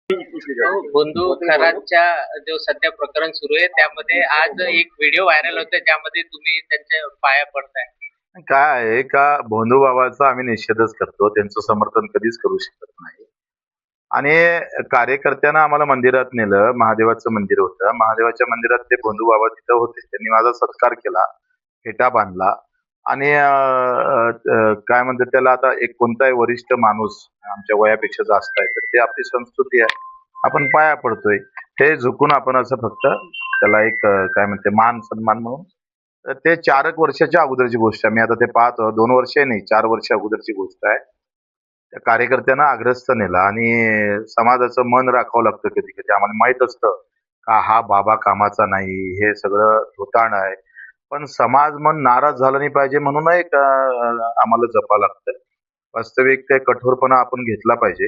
बंधू खरातच्या जो सध्या प्रकरण सुरू आहे त्यामध्ये आज एक व्हिडिओ व्हायरल होतोय ज्यामध्ये तुम्ही त्यांच्या पाया पडताय. काय आहे का भोंदू बाबाचा आम्ही निषेधच करतो. त्यांचं समर्थन कधीच करू शकत नाही. आणि कार्यकर्त्यांना आम्हाला मंदिरात नेलं. महादेवाचं मंदिर होतं. महादेवाच्या मंदिरात ते भोंदू बाबा तिथं होते. त्यांनी माझा सत्कार केला, फेटा बांधला आणि काय म्हणतात त्याला, आता एक कोणताही वरिष्ठ माणूस आमच्या वयापेक्षा जास्त आहे तर ते आपली संस्कृती आहे, आपण पाया पडतोय. ते झुकून आपण असं फक्त त्याला एक काय म्हणते मान सन्मान म्हणून. तर ते 4 एक वर्षाच्या अगोदरची गोष्ट आहे. मी आता ते पाहतो 2 वर्ष नाही, 4 वर्ष अगोदरची गोष्ट आहे. त्या कार्यकर्त्यांना अग्रस्त नेला आणि समाजाचं मन राखावं लागतं कधी कधी. आम्हाला माहित असतं का हा बाबा कामाचा नाही, हे सगळं धुताण आहे, पण समाज मन नाराज झाला नाही पाहिजे म्हणून एक आम्हाला जपावं लागतं. वास्तविक ते कठोरपणा आपण घेतला पाहिजे.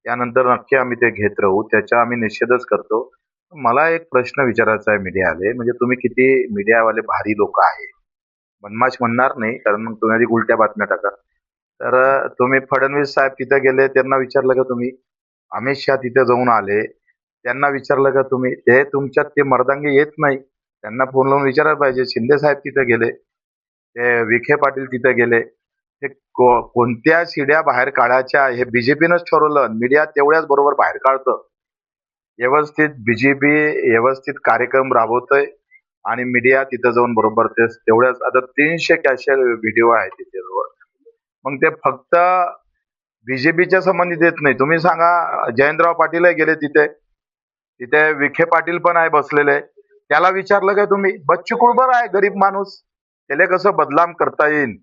त्यानंतर नक्की आम्ही ते घेत राहू. त्याचा आम्ही निषेधच करतो. मला एक प्रश्न विचारायचा आहे मीडियावाले, म्हणजे तुम्ही किती मीडियावाले भारी लोक आहे. बदमाश म्हणणार नाही, कारण मग तुम्ही आधी उलट्या बातम्या टाका. तर तुम्ही फडणवीस साहेब तिथे गेले, त्यांना विचारलं का तुम्ही? अमित शहा तिथे जाऊन आले, त्यांना विचारलं का तुम्ही? ते तुमच्यात ते मर्दांगी येत नाही, त्यांना फोन लावून विचारायला पाहिजे. शिंदे साहेब तिथे गेले, ते विखे पाटील तिथे गेले. ते कोणत्या शिड्या बाहेर काढायच्या हे बीजेपीनंच ठरवलं. मीडिया तेवढ्याच बरोबर बाहेर काढतं. व्यवस्थित बीजेपी व्यवस्थित कार्यक्रम राबवतोय आणि मीडिया तिथं जाऊन बरोबर ते तेवढ्याच. आता 300 कॅशल व्हिडिओ आहे तिथे. मग ते फक्त बीजेपीच्या संबंधित येत नाही. तुम्ही सांगा, जयंतराव पाटील गेले तिथे, तिथे विखे पाटील पण आहे बसलेले, त्याला विचारलं का तुम्ही? बच्चू कडू आहे गरीब माणूस, त्याला कसं बदनाम करता येईल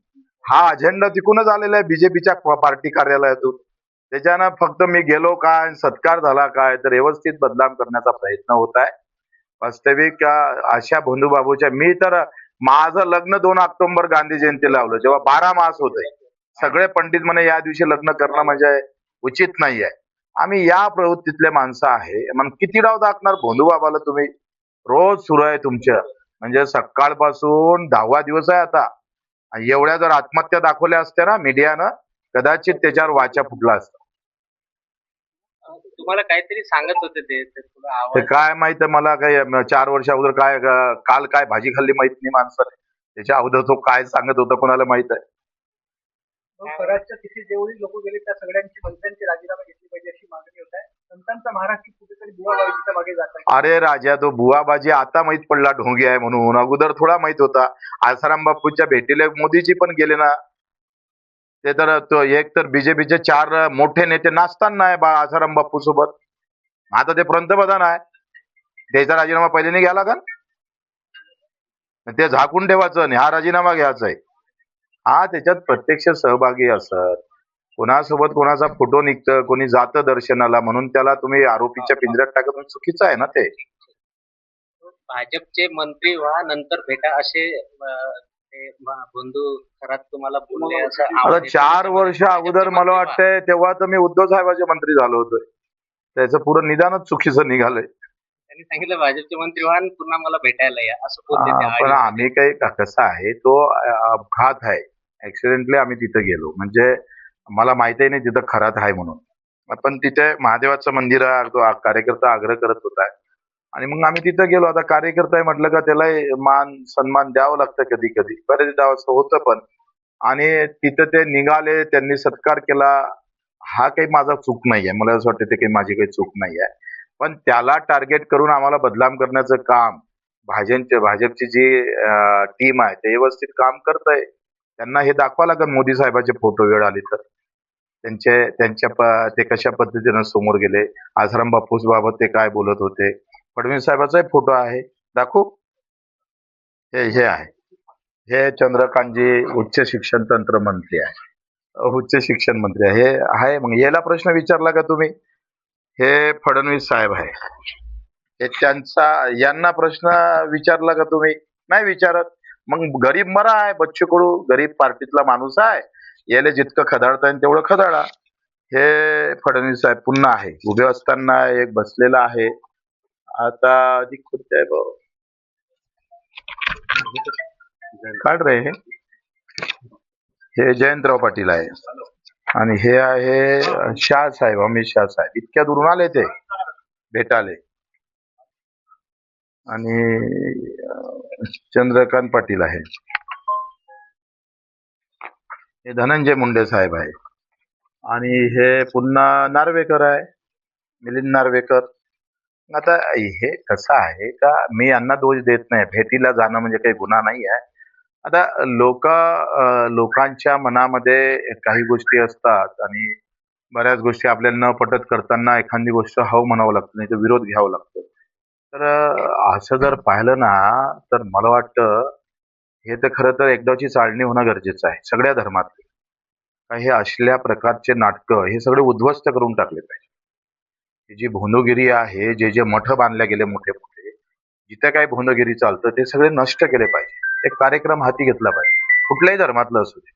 हा अजेंडा तिकूनच आलेला आहे बीजेपीच्या पार्टी कार्यालयातून. त्याच्यानं फक्त मी गेलो काय, सत्कार झाला काय, तर व्यवस्थित बदनाम करण्याचा प्रयत्न होत आहे. वास्तविक अशा भोंदू बाबूच्या, मी तर माझं लग्न 2 ऑक्टोबर गांधी जयंती लावलं जेव्हा 12 मास होते. सगळे पंडित म्हणे या दिवशी लग्न करणं म्हणजे उचित नाहीये. आम्ही या प्रवृत्तीतले माणसं आहे. मग किती डाव दाखणार भोंदू बाबाला तुम्ही? रोज सुरू आहे तुमच्या, म्हणजे सकाळपासून 10वा दिवस आहे आता. एवढ्या जर आत्महत्या दाखवल्या असत्या ना मीडियानं, कदाचित त्याच्यावर वाचा फुटला असता. तुम्हाला काहीतरी सांगत होते ते थोडं ते आवाज. काय माहित मला, काही 4 वर्ष अगोदर काय काल काय भाजी खाल्ली माहित नाही माणसाने. त्याच्या अगोदर तो काय सांगत होता कोणाला माहित आहे. कराडच्या तिथे जेवढी लोक गेले त्या सगळ्यांची मंत्र्यांची राजीनामा घेतली पाहिजे अशी मागणी होत आहे. संतांचा महाराष्ट्र कुठेतरी बुवाबाजीच्या मागे जात आहे. अरे राजा, तो बुवाबाजी आता माहित पडला ढोंगी आहे म्हणून, अगोदर थोडा माहित होता. आसाराम बापूच्या भेटीला मोदीजी पण गेले ना. ते तर तो एक तर बीजेपीचे 4 मोठे नेते नाचताना आहे आसाराम बापू सोबत. आता ते पंतप्रधान आहे, त्याचा राजीनामा पहिले नाही घ्यायला का? ते झाकून ठेवायचं आणि हा राजीनामा घ्यायचा आहे. हा त्याच्यात प्रत्यक्ष सहभागी असत. कोणासोबत कोणाचा फोटो निघतं, कोणी जातं दर्शनाला, म्हणून त्याला तुम्ही आरोपीच्या पिंजऱ्यात टाकत, चुकीचं आहे ना ते. भाजपचे मंत्री व्हा नंतर भेटा असे ते बंधू खरात तुम्हाला बोलले असं आता आवाज येतो. 4 वर्ष अगोदर मला वाटतंय तेव्हा तर मी उद्धव साहेबांचे मंत्री झालो होतो. त्याचं पुरं निदानच चुकीचं निघालंय. त्यांनी सांगितलं भाजपचे मंत्री व्हा आणि पुन्हा मला भेटायला या असं बोलले ते पण audio आम्ही काही कसं आहे, तो अपघात आहे, ऍक्सिडेंटली आम्ही तिथे गेलो, म्हणजे मला माहितही नाही तिथं खरात आहे म्हणून. पण तिथे महादेवाचं मंदिर आहे, तो कार्यकर्ता आग्रह करत होता आणि मग आम्ही तिथं गेलो. आता कार्यकर्ता आहे म्हटलं का त्याला मान सन्मान द्यावं लागतं कधी कधी, बरेचदा असं होतं पण. आणि तिथं ते निघाले, त्यांनी सत्कार केला, हा काही माझा चूक नाहीये. मला असं वाटतं ते काही माझी काही चूक नाहीये. पण त्याला टार्गेट करून आम्हाला बदनाम करण्याचं काम भाजपची जी टीम आहे ते व्यवस्थित काम करतंय. त्यांना हे दाखवा लागेल मोदी साहेबांचे फोटो वेळ आली तर. ते कशा पद्धतीनं समोर गेले, आसाराम बापूस बाबत ते काय बोलत होते. फडणवीस साहेबाचाही फोटो आहे, दाखवू? हे आहे, हे चंद्रकांतजी उच्च शिक्षण तंत्र मंत्री आहे, उच्च शिक्षण मंत्री आहे. हे आहे. मग याला प्रश्न विचारला का तुम्ही? हे फडणवीस साहेब आहे, हे त्यांचा, यांना प्रश्न विचारला का तुम्ही? नाही विचारत. मग गरीब मरा आहे, बच्चू कडू गरीब पार्टीतला माणूस आहे, याला जितकं खदाडता येईल तेवढं खदाडा. हे फडणवीस साहेब पुन्हा आहे, उभे असताना एक बसलेला आहे. आता अधिक खुद्द आहे भाऊ, काढ रे. हे जयंतराव पाटील आहे आणि हे आहे शाह साहेब, अमित शाह साहेब. इतक्या दुरून आले ते. भेटाले आणि चंद्रकांत पाटील आहे. हे धनंजय मुंडे साहेब आहे आणि हे पुन्हा नार्वेकर आहे, मिलिंद नार्वेकर. आता हे कसं आहे का मी यांना दोष देत नाही. भेटीला जाणं म्हणजे काही गुन्हा नाही आहे. आता लोकांच्या मनामध्ये काही गोष्टी असतात आणि बऱ्याच गोष्टी आपल्याला न पटत करताना एखादी गोष्ट हो म्हणावं लागतं, नाही तर विरोध घ्यावा लागतो. तर असं जर पाहिलं ना तर मला वाटतं हे तर खरं तर एकदाची चाळणी होणं गरजेचं आहे सगळ्या धर्मातले. का हे असल्या प्रकारचे नाटकं हे सगळे उद्ध्वस्त करून टाकले पाहिजे. ही जी भोंदूगिरी आहे, जे जे मठ बांधले गेले मोठे मोठे, जिथे काही भोंदूगिरी चालतं ते सगळे नष्ट केले पाहिजे. एक कार्यक्रम हाती घेतला पाहिजे कुठल्याही धर्मातलं असू दे.